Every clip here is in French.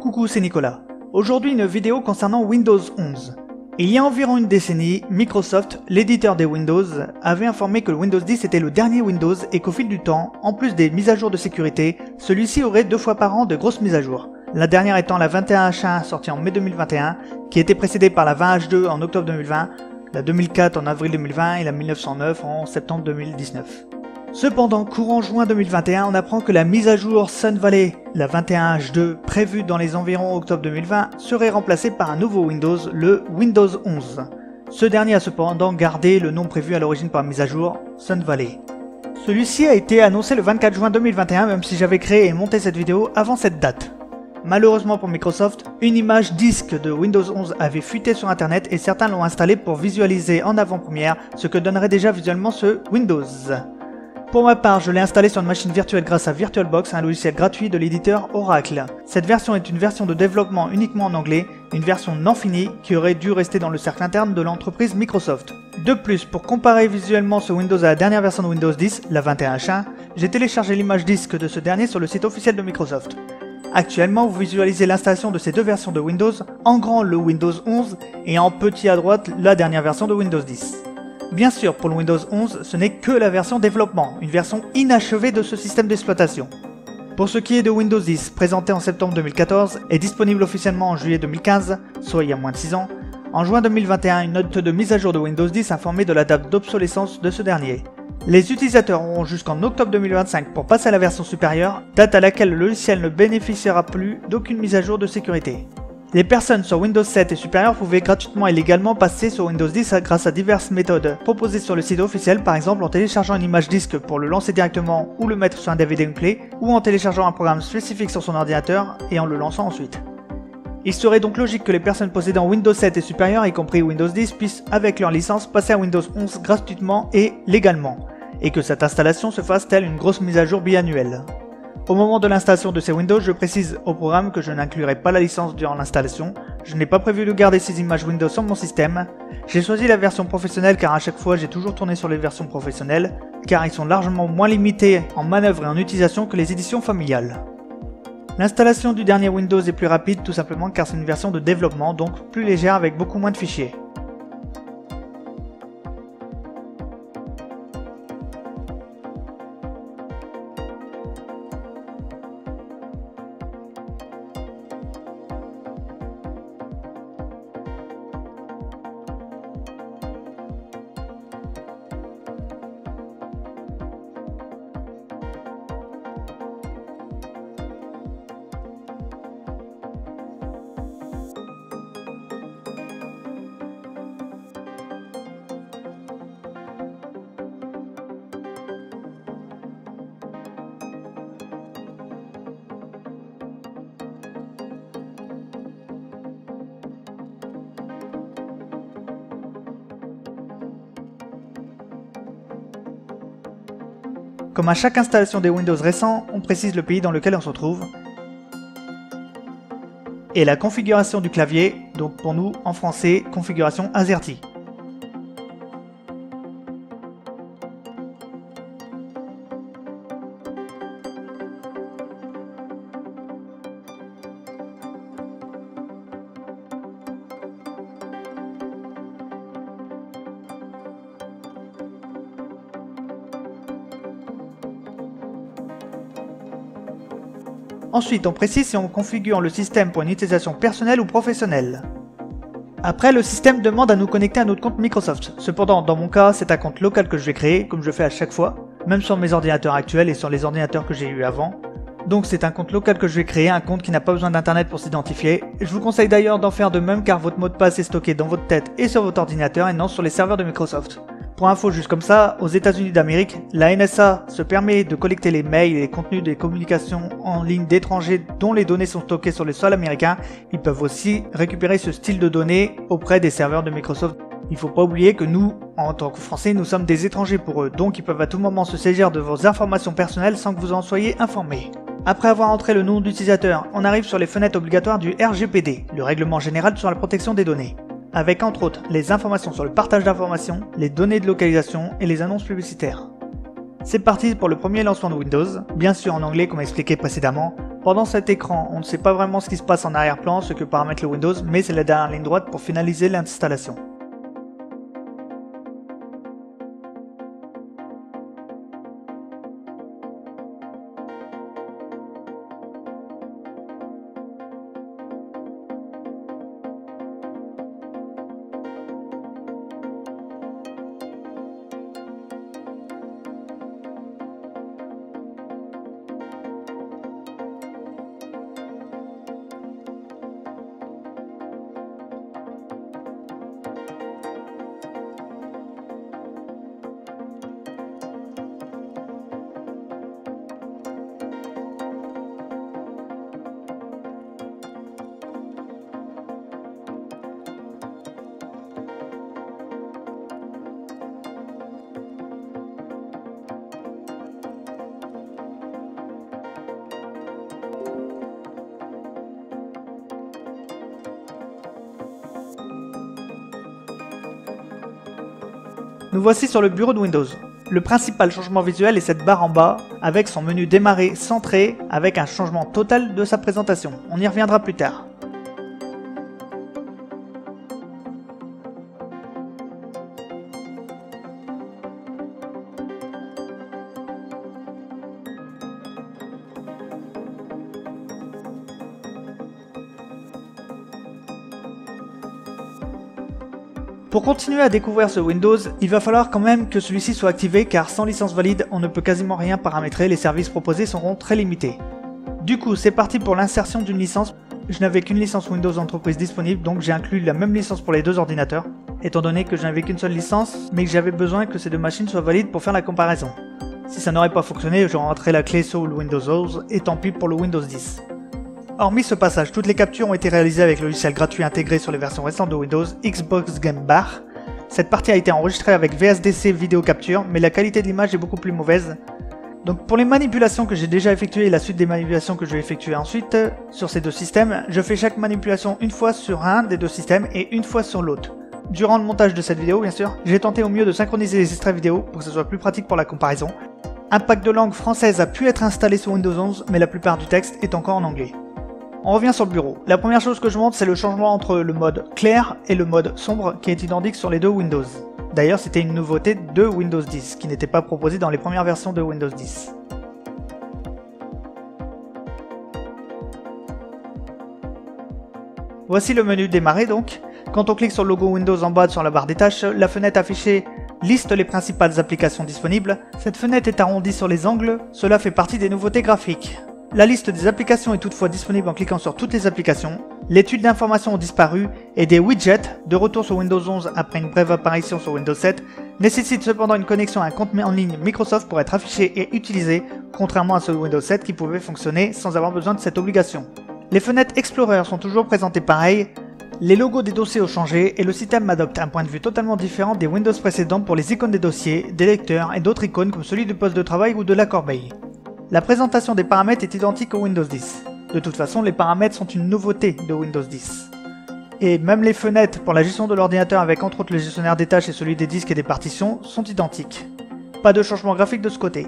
Coucou, c'est Nicolas. Aujourd'hui une vidéo concernant Windows 11. Il y a environ une décennie, Microsoft, l'éditeur des Windows, avait informé que le Windows 10 était le dernier Windows et qu'au fil du temps, en plus des mises à jour de sécurité, celui-ci aurait 2 fois par an de grosses mises à jour. La dernière étant la 21H1 sortie en mai 2021, qui était précédée par la 20H2 en octobre 2020, la 2004 en avril 2020 et la 1909 en septembre 2019. Cependant, courant juin 2021, on apprend que la mise à jour Sun Valley, la 21H2 prévue dans les environs octobre 2020, serait remplacée par un nouveau Windows, le Windows 11. Ce dernier a cependant gardé le nom prévu à l'origine par la mise à jour, Sun Valley. Celui-ci a été annoncé le 24 juin 2021, même si j'avais créé et monté cette vidéo avant cette date. Malheureusement pour Microsoft, une image disque de Windows 11 avait fuité sur internet et certains l'ont installé pour visualiser en avant-première ce que donnerait déjà visuellement ce Windows. Pour ma part, je l'ai installé sur une machine virtuelle grâce à VirtualBox, un logiciel gratuit de l'éditeur Oracle. Cette version est une version de développement uniquement en anglais, une version non finie qui aurait dû rester dans le cercle interne de l'entreprise Microsoft. De plus, pour comparer visuellement ce Windows à la dernière version de Windows 10, la 21H1, j'ai téléchargé l'image disque de ce dernier sur le site officiel de Microsoft. Actuellement, vous visualisez l'installation de ces deux versions de Windows, en grand le Windows 11 et en petit à droite la dernière version de Windows 10. Bien sûr, pour le Windows 11, ce n'est que la version développement, une version inachevée de ce système d'exploitation. Pour ce qui est de Windows 10, présenté en septembre 2014 et disponible officiellement en juillet 2015, soit il y a moins de 6 ans, en juin 2021, une note de mise à jour de Windows 10 informait de la date d'obsolescence de ce dernier. Les utilisateurs auront jusqu'en octobre 2025 pour passer à la version supérieure, date à laquelle le logiciel ne bénéficiera plus d'aucune mise à jour de sécurité. Les personnes sur Windows 7 et supérieur pouvaient gratuitement et légalement passer sur Windows 10 grâce à diverses méthodes proposées sur le site officiel, par exemple en téléchargeant une image disque pour le lancer directement ou le mettre sur un DVD gameplay, ou en téléchargeant un programme spécifique sur son ordinateur et en le lançant ensuite. Il serait donc logique que les personnes possédant Windows 7 et supérieur, y compris Windows 10, puissent avec leur licence passer à Windows 11 gratuitement et légalement, et que cette installation se fasse telle une grosse mise à jour biannuelle. Au moment de l'installation de ces Windows, je précise au programme que je n'inclurai pas la licence durant l'installation, je n'ai pas prévu de garder ces images Windows sur mon système, j'ai choisi la version professionnelle car à chaque fois j'ai toujours tourné sur les versions professionnelles, car ils sont largement moins limités en manœuvre et en utilisation que les éditions familiales. L'installation du dernier Windows est plus rapide tout simplement car c'est une version de développement, donc plus légère avec beaucoup moins de fichiers. Comme à chaque installation des Windows récents, on précise le pays dans lequel on se trouve et la configuration du clavier, donc pour nous en français, configuration AZERTY. Ensuite, on précise si on configure le système pour une utilisation personnelle ou professionnelle. Après, le système demande à nous connecter à notre compte Microsoft. Cependant, dans mon cas, c'est un compte local que je vais créer, comme je fais à chaque fois, même sur mes ordinateurs actuels et sur les ordinateurs que j'ai eu avant. Donc c'est un compte local que je vais créer, un compte qui n'a pas besoin d'internet pour s'identifier. Je vous conseille d'ailleurs d'en faire de même car votre mot de passe est stocké dans votre tête et sur votre ordinateur et non sur les serveurs de Microsoft. Pour info, juste comme ça, aux États-Unis d'Amérique, la NSA se permet de collecter les mails et les contenus des communications en ligne d'étrangers dont les données sont stockées sur le sol américain. Ils peuvent aussi récupérer ce style de données auprès des serveurs de Microsoft. Il ne faut pas oublier que nous, en tant que Français, nous sommes des étrangers pour eux, donc ils peuvent à tout moment se saisir de vos informations personnelles sans que vous en soyez informés. Après avoir entré le nom d'utilisateur, on arrive sur les fenêtres obligatoires du RGPD, le règlement général sur la protection des données, avec entre autres les informations sur le partage d'informations, les données de localisation et les annonces publicitaires. C'est parti pour le premier lancement de Windows, bien sûr en anglais comme expliqué précédemment. Pendant cet écran, on ne sait pas vraiment ce qui se passe en arrière-plan, ce que paramètre le Windows, mais c'est la dernière ligne droite pour finaliser l'installation. Nous voici sur le bureau de Windows. Le principal changement visuel est cette barre en bas, avec son menu démarrer centré, avec un changement total de sa présentation. On y reviendra plus tard. Pour continuer à découvrir ce Windows, il va falloir quand même que celui-ci soit activé car sans licence valide, on ne peut quasiment rien paramétrer, les services proposés seront très limités. Du coup, c'est parti pour l'insertion d'une licence. Je n'avais qu'une licence Windows Entreprise disponible, donc j'ai inclus la même licence pour les deux ordinateurs, étant donné que je n'avais qu'une seule licence, mais que j'avais besoin que ces deux machines soient valides pour faire la comparaison. Si ça n'aurait pas fonctionné, j'aurais rentré la clé sur le Windows 11, et tant pis pour le Windows 10. Hormis ce passage, toutes les captures ont été réalisées avec le logiciel gratuit intégré sur les versions récentes de Windows, Xbox Game Bar. Cette partie a été enregistrée avec VSDC Vidéo Capture, mais la qualité de l'image est beaucoup plus mauvaise. Donc pour les manipulations que j'ai déjà effectuées et la suite des manipulations que je vais effectuer ensuite sur ces deux systèmes, je fais chaque manipulation une fois sur un des deux systèmes et une fois sur l'autre. Durant le montage de cette vidéo, bien sûr, j'ai tenté au mieux de synchroniser les extraits vidéo pour que ce soit plus pratique pour la comparaison. Un pack de langue française a pu être installé sur Windows 11, mais la plupart du texte est encore en anglais. On revient sur le bureau. La première chose que je montre, c'est le changement entre le mode clair et le mode sombre qui est identique sur les deux Windows. D'ailleurs, c'était une nouveauté de Windows 10, qui n'était pas proposée dans les premières versions de Windows 10. Voici le menu démarrer donc. Quand on clique sur le logo Windows en bas sur la barre des tâches, la fenêtre affichée liste les principales applications disponibles. Cette fenêtre est arrondie sur les angles, cela fait partie des nouveautés graphiques. La liste des applications est toutefois disponible en cliquant sur toutes les applications. L'étude d'informations ont disparu et des widgets, de retour sur Windows 11 après une brève apparition sur Windows 7, nécessitent cependant une connexion à un compte en ligne Microsoft pour être affichés et utilisés, contrairement à ceux de Windows 7 qui pouvaient fonctionner sans avoir besoin de cette obligation. Les fenêtres Explorer sont toujours présentées pareil, les logos des dossiers ont changé et le système adopte un point de vue totalement différent des Windows précédents pour les icônes des dossiers, des lecteurs et d'autres icônes comme celui du poste de travail ou de la corbeille. La présentation des paramètres est identique au Windows 10. De toute façon, les paramètres sont une nouveauté de Windows 10. Et même les fenêtres pour la gestion de l'ordinateur avec entre autres le gestionnaire des tâches et celui des disques et des partitions sont identiques. Pas de changement graphique de ce côté.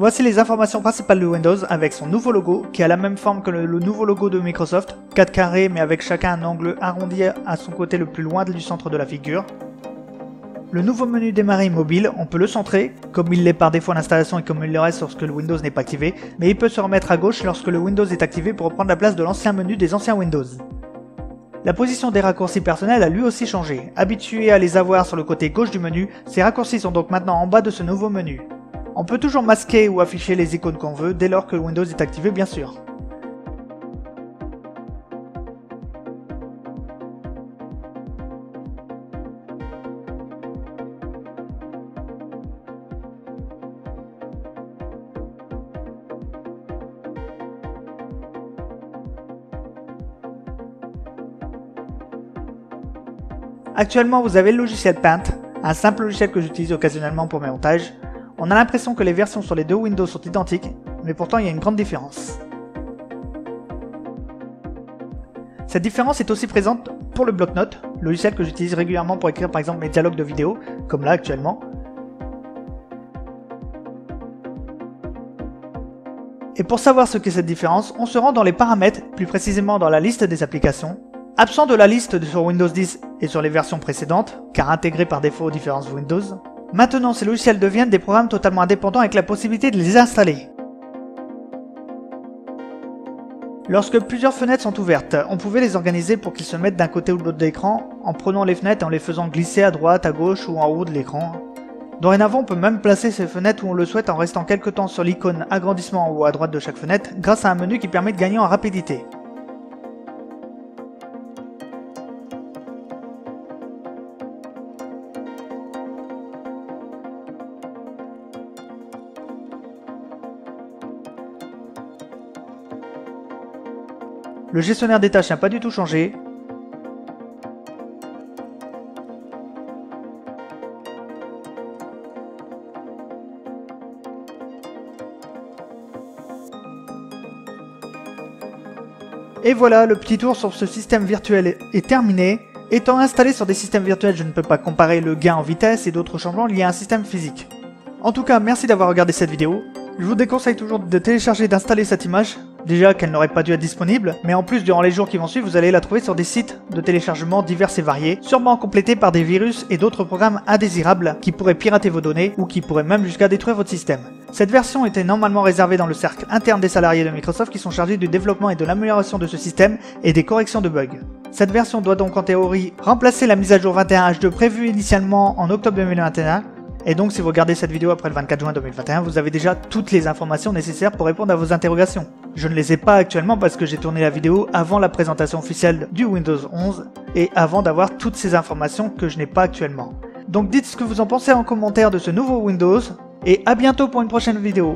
Voici les informations principales de Windows avec son nouveau logo qui a la même forme que le nouveau logo de Microsoft, 4 carrés mais avec chacun un angle arrondi à son côté le plus loin du centre de la figure. Le nouveau menu démarrer mobile, on peut le centrer, comme il l'est par défaut à l'installation et comme il le reste lorsque le Windows n'est pas activé, mais il peut se remettre à gauche lorsque le Windows est activé pour reprendre la place de l'ancien menu des anciens Windows. La position des raccourcis personnels a lui aussi changé. Habitué à les avoir sur le côté gauche du menu, ces raccourcis sont donc maintenant en bas de ce nouveau menu. On peut toujours masquer ou afficher les icônes qu'on veut dès lors que Windows est activé bien sûr. Actuellement vous avez le logiciel Paint, un simple logiciel que j'utilise occasionnellement pour mes montages. On a l'impression que les versions sur les deux Windows sont identiques, mais pourtant il y a une grande différence. Cette différence est aussi présente pour le bloc-notes, logiciel que j'utilise régulièrement pour écrire par exemple mes dialogues de vidéo, comme là actuellement. Et pour savoir ce qu'est cette différence, on se rend dans les paramètres, plus précisément dans la liste des applications. Absent de la liste sur Windows 10 et sur les versions précédentes, car intégrés par défaut aux différentes Windows, maintenant ces logiciels deviennent des programmes totalement indépendants avec la possibilité de les installer. Lorsque plusieurs fenêtres sont ouvertes, on pouvait les organiser pour qu'ils se mettent d'un côté ou de l'autre de l'écran, en prenant les fenêtres et en les faisant glisser à droite, à gauche ou en haut de l'écran. Dorénavant, on peut même placer ces fenêtres où on le souhaite en restant quelque temps sur l'icône agrandissement en haut à droite de chaque fenêtre, grâce à un menu qui permet de gagner en rapidité. Le gestionnaire des tâches n'a pas du tout changé. Et voilà, le petit tour sur ce système virtuel est terminé. Étant installé sur des systèmes virtuels, je ne peux pas comparer le gain en vitesse et d'autres changements liés à un système physique. En tout cas, merci d'avoir regardé cette vidéo. Je vous déconseille toujours de télécharger et d'installer cette image. Déjà qu'elle n'aurait pas dû être disponible, mais en plus durant les jours qui vont suivre, vous allez la trouver sur des sites de téléchargement divers et variés, sûrement complétés par des virus et d'autres programmes indésirables qui pourraient pirater vos données ou qui pourraient même jusqu'à détruire votre système. Cette version était normalement réservée dans le cercle interne des salariés de Microsoft qui sont chargés du développement et de l'amélioration de ce système et des corrections de bugs. Cette version doit donc en théorie remplacer la mise à jour 21H2 prévue initialement en octobre 2021. Et donc si vous regardez cette vidéo après le 24 juin 2021, vous avez déjà toutes les informations nécessaires pour répondre à vos interrogations. Je ne les ai pas actuellement parce que j'ai tourné la vidéo avant la présentation officielle du Windows 11 et avant d'avoir toutes ces informations que je n'ai pas actuellement. Donc dites ce que vous en pensez en commentaire de ce nouveau Windows et à bientôt pour une prochaine vidéo.